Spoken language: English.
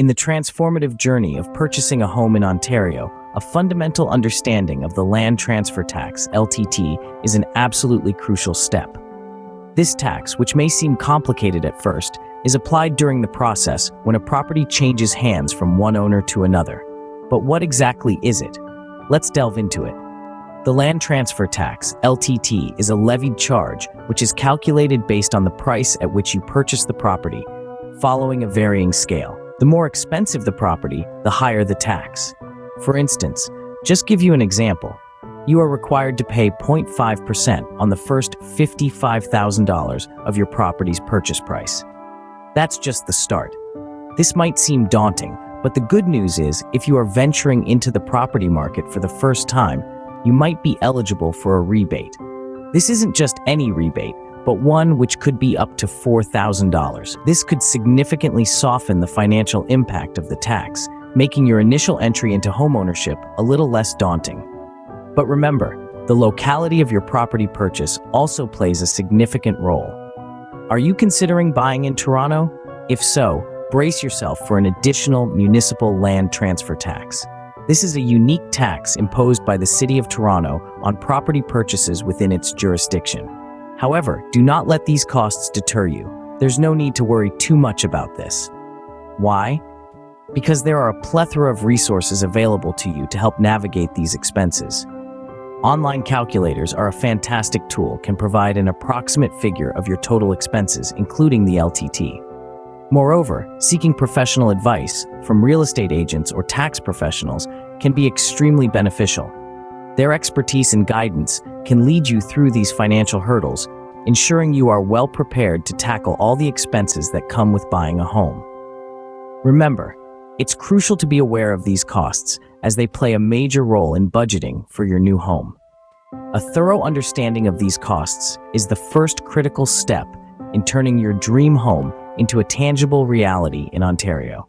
In the transformative journey of purchasing a home in Ontario, a fundamental understanding of the Land Transfer Tax, LTT, is an absolutely crucial step. This tax, which may seem complicated at first, is applied during the process when a property changes hands from one owner to another. But what exactly is it? Let's delve into it. The Land Transfer Tax, LTT, is a levied charge which is calculated based on the price at which you purchase the property, following a varying scale. The more expensive the property, the higher the tax. For instance, just give you an example. You are required to pay 0.5% on the first $55,000 of your property's purchase price. That's just the start. This might seem daunting, but the good news is if you are venturing into the property market for the first time, you might be eligible for a rebate. This isn't just any rebate, but one which could be up to $4,000. This could significantly soften the financial impact of the tax, making your initial entry into homeownership a little less daunting. But remember, the locality of your property purchase also plays a significant role. Are you considering buying in Toronto? If so, brace yourself for an additional municipal land transfer tax. This is a unique tax imposed by the City of Toronto on property purchases within its jurisdiction. However, do not let these costs deter you. There's no need to worry too much about this. Why? Because there are a plethora of resources available to you to help navigate these expenses. Online calculators are a fantastic tool, can provide an approximate figure of your total expenses, including the LTT. Moreover, seeking professional advice from real estate agents or tax professionals can be extremely beneficial. Their expertise and guidance can lead you through these financial hurdles, ensuring you are well prepared to tackle all the expenses that come with buying a home. Remember, it's crucial to be aware of these costs as they play a major role in budgeting for your new home. A thorough understanding of these costs is the first critical step in turning your dream home into a tangible reality in Ontario.